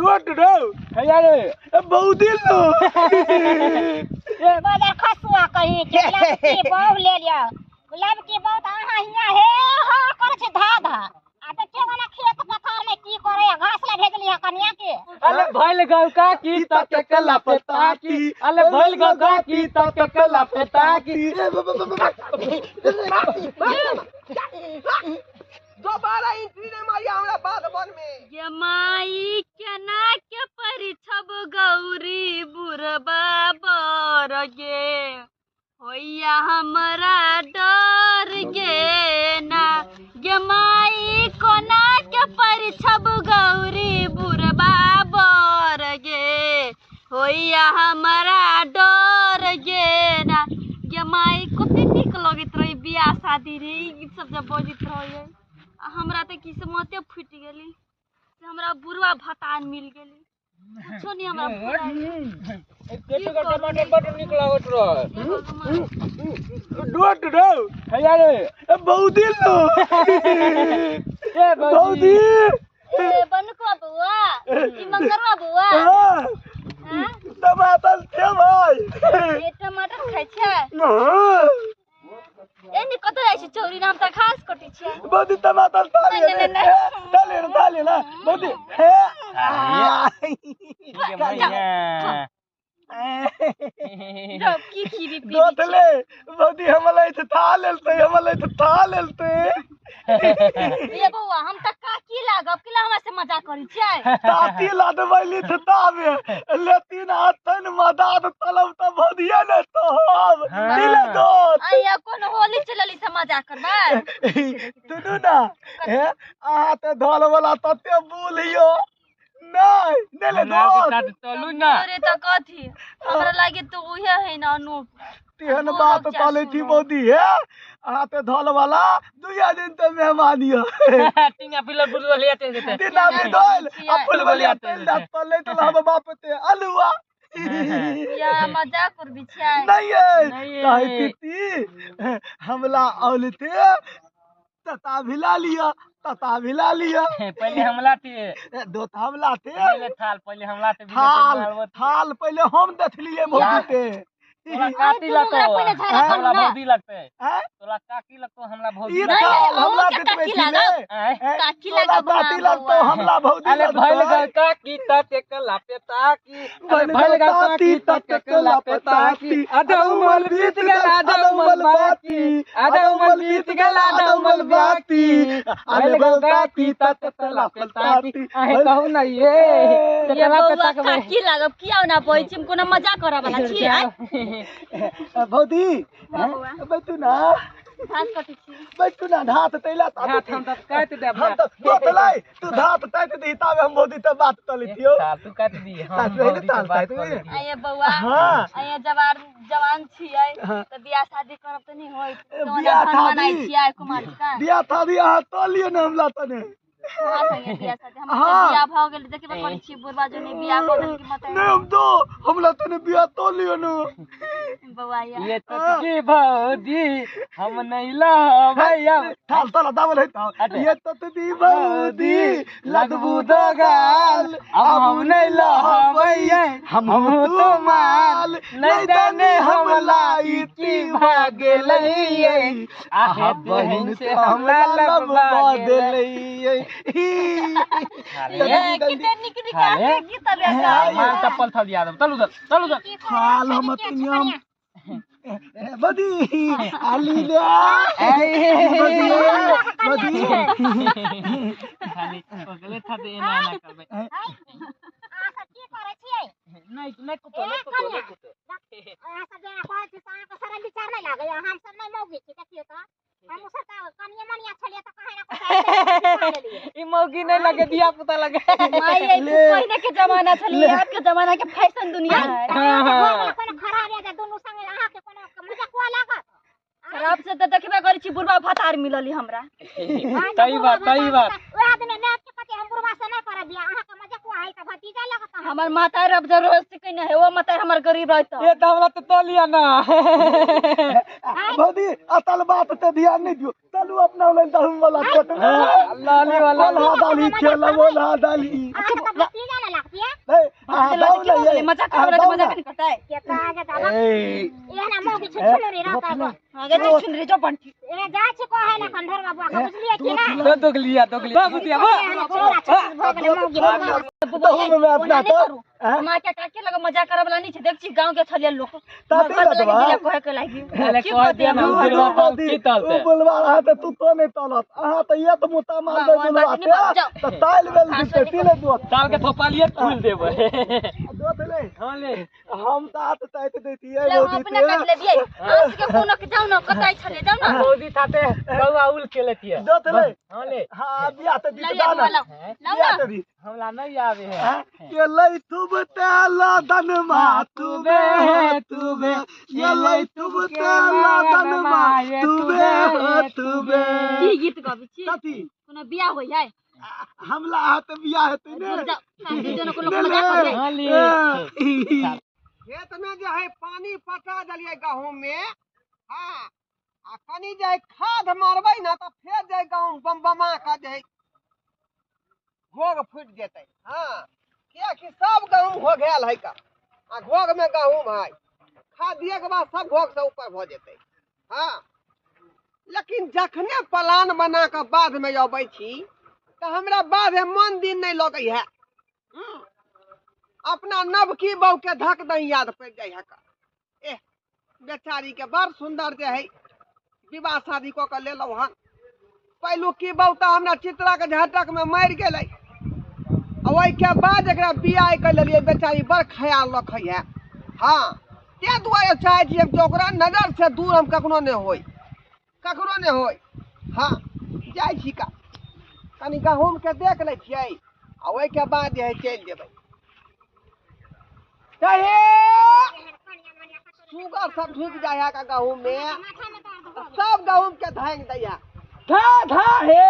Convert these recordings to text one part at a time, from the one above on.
Dot रो है यार बहुत दिन लो बाजार खसुआ कहीं के गुलाब की बहु ले लिया गुलाब की बहु आहा हिया हे हा कर छे धा धा आ त के वाला खेत पथार में की करे घास ले भेजली है कन्या के अले भइल गौ का की तक कला पता की अले भइल गौ का की तक कला पता की दोबारा एंट्री नहीं मारी हमरा बात बन में ये माई केना के परिछब गौरी बुरबा बर गे होइया हमरा डर गे ना ये माई कोना के परिछब गौरी बुरबा बर गे होइया हमरा डर गे ना ये माई कते निक लगत रही बियाह शादी रे ई गीत सब जब बजित रहे हमरा त किस्मते फूट गेली से हमरा बुरवा भतान मिल गेली कुछो नहीं हमरा केतो का टमाटर बड़ निक लागत रह डोट रो है यार बहुत दिन लो बहुत दिन ए बनकुआ बुआ ई मंगरवा बुआ हां टमाटर छे भाई ए टमाटर खाइ छै ए नि कत जाइ छी चौरी नाम त खास कटि छै बहुत टमाटर डाले ना बहुत है जब की खीरी पी दोतले बहुत हमला इथे था लेलते ये बउआ हम त काकी लागब किला हमरा से मजाक करै छै ताती लादवैली थ तावे लेकिन हाथन मदाद तलब त भदिया न तो हम दिले दोत आया कोन होली चलली से मजाक करबा तुनु ना हे आ त धोल वाला तते बोलियो नहीं नेले दोत चलू ना अरे त कथी हमरा लागे तो उहे है ना अनु तेहन बात चले थी मोदी है आते धोल वाला दुया दिन त मेहमानियो टिंगा पिलर बुलवलिया ते देते दिना में दोल आ फुलवलिया ते तले तो हम बाप ते अलुआ या मजाक कर बिछाय नहीं है काहे तिती हमला औलते तता भिला लिया पहले हमला थे दो हमला थे पहले हमला थे थाल पहले हम देखलिए बहुते काटी लगतो हमरा भौजी लगते तोला काकी लगतो हमरा भौजी हमला काकी लगतो हमला भौजी अरे भइल ग काकी तक कला पे ताकी भइल ग काकी तक कला पे ताकी आधा उमल बीत गेल आधा उमल बाकी भइल ग काकी तक कला पे ताकी आहे कहू ना ये काकी लागब किया ना बइ छिम कोनो मजाक करा वाला छी भौजी बैठू ना घास कटि छी बैठू ना धात तैला हम त काट दे हम त तोतलाई तू धात काट दे तबे हम भौजी त बात तली थियो तू काट दी हम आये बउआ आये जवान छियै त बियाह शादी करब त नहीं होय बियाह बनाई छियै कुमार का बियाह शादी आ तलिए न हमला तने हां संगे बियाह शादी हम बियाह भ गेल देखबे करै छी बुरबा जो ने बियाह भ गेल की मत नहीं हम तो हमला तने बियाह तलिए न बउआ ये तो की भौजी हम नहीं ला भैया थाल तला दावल है ये तो दी भौजी लगबू दगाल अब हम नहीं ला भैया हम तो माल नहीं जाने हम लाई की भागे लइए आहे बहन से हमला लगबा देलइए ये कितने निकली का की तबे मार चप्पल था दिया चलो हाल हम तिनियम बदी आली ले बदी खाली पगले था दे ना करबे आ की करे छियै नहीं कुतो आ सब जना कहै छी सा के सारा विचार नहीं लागे हम सब नहीं मौगी छी देखियो त हम सब कनिया मनिया छलिए त कहे ना ई मौगी नहीं लगे दिया पुता लगे माई पहले के जमाना छली आज के जमाना के फैशन दुनिया है कोनो खराब है दोनों संगे अहा के कोनो मजाक वाला लागत खराब से त देखबे करै छी बुरबा भतार मिलली हमरा सही बात ओए आदमी ने के पति हम बुरबा से नहीं करे बियाह अहा के मजाक है त भतीजा लगत हमर माता रब जरूर से कहीं है वो माता हमर गरीब रहत ये दावला तो तलिया ना भौजी अतल बात ते ध्यान नहीं दियो चलू अपना दहम वाला लाली वाला दाली खेला वो दाली अच्छा भतीजा मजाक नहीं करता है के कहा के दादा ये ना मौके छुन रे रहता है आगे देख सुन रे जो बंटी ए जा छी को है ना खंडर बाबू का बुझलिए कि ना तो लिया बुतिया भोगले मैं अपना तो मां के काके लगा मजाक करे वाला नहीं छे देख छी गांव के छलिया लोग ताते कहे के लागी अरे कह दिया ना फिरवा पाल की तलते बोलवा रहा था तू तो नहीं तलत आहा तो ये तो मुता मार दे बोलवा तो ताल बेल दिते तीले दो ताल के थोपालिए फूल देबे दो ले हां ले हम साथ ताइत देती है ले अपने काट ले दिए आस के कोनो के जाऊ ना कताई छले जाऊ ना मोदी थाते गौआ उल के लेतिए दो ले हां ले हां बिया तो दी लाओ दाना ना हमला नहीं आवे है ये लई तुब तेला दनमा तुबे ये लई तुब तेला दनमा तुबे की गीत गाबी छी कथी कोनो बियाह होई है हमला हाथ बिया हेते ने काकी जन को लोग मजाक करे हां ले खेत में जो है पानी पटा दलिए गहूं में हां आ कनी जे खाद मारबै ना तो फेर जे गहूं बमबमा का जे घोग फूट जेतै हां किया कि सब गहूं हो गेल है का आ घोग में गहूं है खाद दिए के बाद सब घोग से ऊपर भ जेतै हां लेकिन जखने प्लान बना के बाद में अबै छी तो हमरा बाद में मन दिन नहीं लगै है अपना नवकी बहू के धक नहीं याद पड़ जाय है का एह बेचारी के बड़ सुंदर जे है विवाह शादी को के लेलौ हन पहलू की बहू तो हमरा चित्रा के झटक में मर गेलै ओई के बाद एकरा बियाह कर लेलिए बेचारी बड़ ख्याल रखै है हां ते दुआरे चाहे छी कि ओकरा नजर से दूर हम कखनो नहीं होई हां जाय छी का कनी गहूम के देख ले छियै आ ओई के बाद जे है चल जेबै चाहे सुगर सब ढुक जाय है का गहूम में सब गहूम के धांग दैया धा हे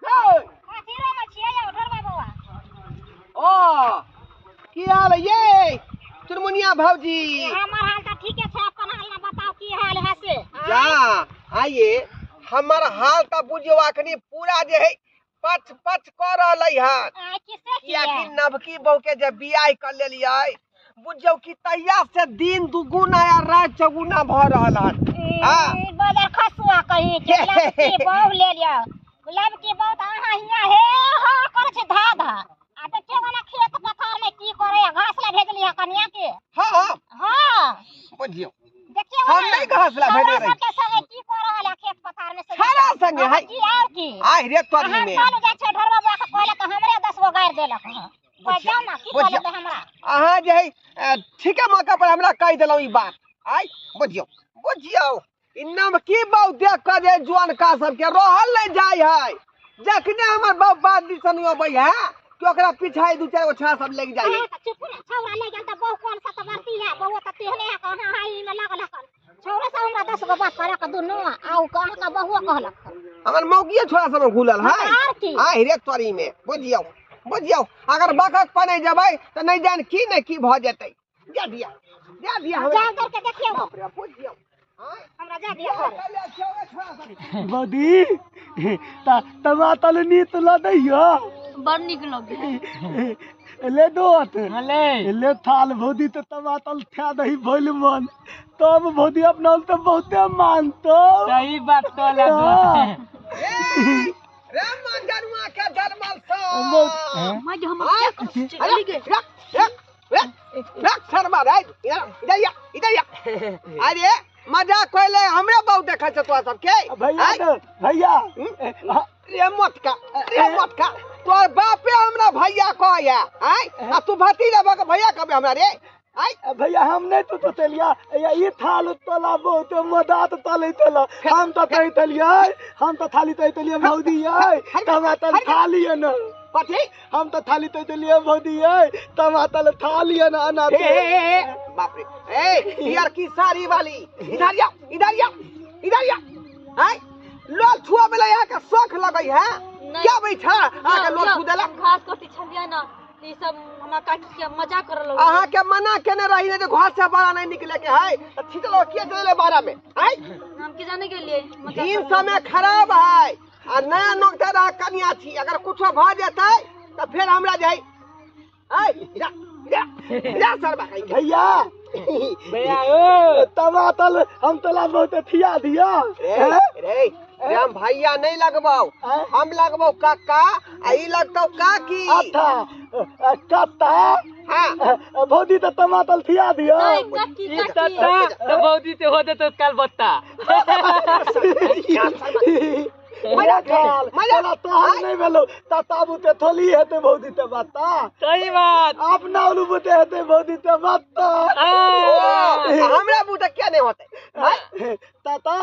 कथीरो में छियै या उधर बाबूआ ओ की हाल ये चुनमुनिया भौजी हमर हाल तो ठीके छै अपन हाल ना बताओ की हाल है से जा आइए हमर हाल तो बुझियो अखनी पूरा जे है पच पच कर रहलै हन किसे किया कि नवकी बहू के जे बियाह कर लेलियै बुझियो कि तैया से दिन दुगुना या रात चौगुना भ रहल हन हां बाजार खसुआ कहीं के लब की बहु ले लिया लब की बहु त अहाँ हिया हे हा कर छै धा धा आ त के वाला खेत पथार में की करे घास ला भेजली है कन्या के हां हां बुझियो देखिए हम नहीं घास ला भेज रही सबके संगे की कर रहल है खेत पथार में सारा संगे है की और की आई रे तोरी में कालू जाय छै ढर बाबू के कहले त हमरे 10 गो गाड़ देलक है जाओ ना की कहले त हमरा अहाँ जे है ठीके मौका पर हमरा कह देलौ ई बात आई बुझियो इ नवकी बहू देख के जे जुआन का सब के रहल नहीं जाय है जखने हमर बाप बात दिसन अबै है कि ओकरा पिछाई दू चार गो छा सब लग जाय चुप रे छौरा ले गेल त बहु कोन सा त बरती है बहु त तेहने है कहां हाई में लागल है छौरा से हमरा 10 गो बात करे के दुनो आउ कहां का बहु कहलक हमर मौगिए छोरा सब घुलल है आई रे तोरी में बुझियो अगर बकक पने जबै त नहीं जान की भ जेतै जा दिया जा करके देखियो बाप रे बुझियो हमरा जा दिया बदी टमाटर नीत ल दैयो बड़ निक लगे ले दोत ले थाल भौदी तो टमाटर खा दही भइल मन तब भौदी अपना तो बहुते मानतो सही बात कहला रे मंजरुआ के जरमल सा मैं जो हम क्या कर चली गई रख शर्मा रे इधर या अरे मजाक कोइले हमरे बहुत देखै छ तोरा सब के भैया रे मत का तोर बापे हमरा भैया कहया आ तू भतीजा बक भैया कहबे हमरा रे भैया हम नहीं तो चलिया ये थाल तला बहुत मदात तले तला हम तो थाली तलिया भौदी है टमाटर थाली है ना कथी हम तो थाली तलिया भौदी है टमाटर थाली है ना ना बाप रे ए यार की सारी वाली इधर या हैं लोग छुआ बेला यहाँ का शौक लगई है क्या बैठा आके लोग छू देला घास कटी छलिया ना ई सब हमरा काकी के मजाक करलो अहाँ के मना केने रही ने जो घर से बाहर नहीं निकले के है त छिटलो के चले बारा में हैं हम के जाने के लिए दिन समय खराब है आ नया नौकरी रहा कन्या छी अगर कुछ भ जेतै त फिर हमरा जे सरबा कहीं भैया भैया ओ टमाटर हम तोला बहुत थिया दिया रे हम भैया नहीं लगबाओ हम लगबाओ काका आई लगतो काकी अच्छा कत्ता हाँ भौजी तो टमाटर थिया दिया नहीं, काकी ई काकी तत्ता तो भौजी ते होते तो कल बत्ता मजा खाल मजा तो हम नहीं भेलो ताबू ते थोली हेते भौजी ते बत्ता सही बात अपना उलू बुते हेते भौजी ते बत्ता हमरा बूटा क्या नहीं होते ताता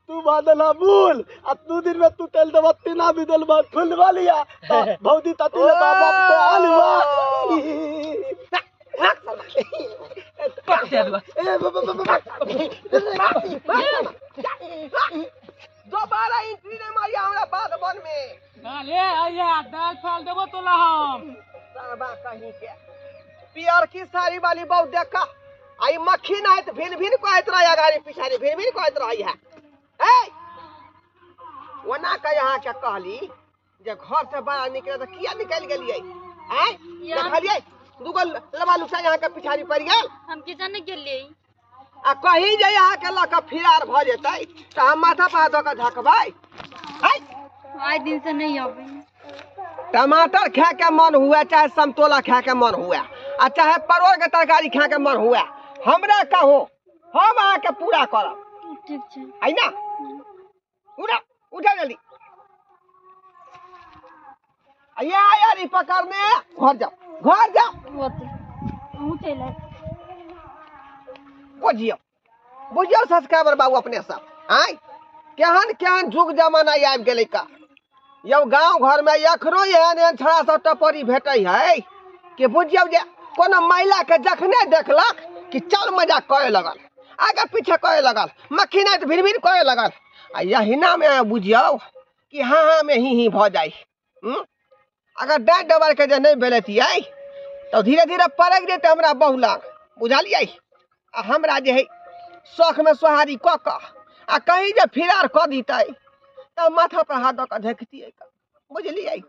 तू बादला बोल अब 2 दिन में तू तेल दबत्ती ना भी दल बात खुलवा लिया भौजी तती ले बाबा ते हलवा पक दे दो ए दोबारा एंट्री नहीं मारी हमरा बाद बन में ले आया दाल फाल देबो तोला हम सरबा कहीं के पियर की साड़ी वाली बहुत देखा आई मक्खी ना है तो भिन भिन कहत रहा गाड़ी पिछाड़ी भिन भिन कहत रही है ए वना का यहाँ क्या कहली जे घर से बाहर निकले तो किया निकल गेलिए हैं देखलिए दुगो लबा लुसा यहाँ के पिछाड़ी पड़ गेल हम की जाने गेलिए आ कहीं जे यहाँ के लक फिरार भ जेतै तो हम माथा पर हाथ के झकबै हैं आज दिन से नहीं आवे टमाटर खा के मन हुआ चाहे समतोला खा के मन हुआ आ चाहे परोर के तरकारी खा के मन हुआ हमरा कहो हम आके पूरा करब ठीक छै है ना उठा उठा जल्दी आया यारी पकड़ने घर जाओ होते हम चले बुझियो सब्सक्राइबर बाबू अपने सब आय केहन जुग जमाना आबि गेलै का यौ गांव घर में एखनो एहन छड़ा सब टपरी भेटै है कि बुझियो जे कोनो महिला के जखने देखलक कि चल मजाक करे लगल आगे पीछे करे लगल मक्खी नहीं तो भिन भिन करे लगल आ यहिना में बुझियो कि हाँ में ही भ जाई अगर डांट डबर के जे नहीं बेलतियै तो धीरे धीरे परक जेतै हमरा बहुला बुझलियै आ हमरा जे है शौख में सोहारी क क आ कहीं जे फिरार क दीतै तब माथा पर हाथ दऽ कऽ झकतियै बुझलियै।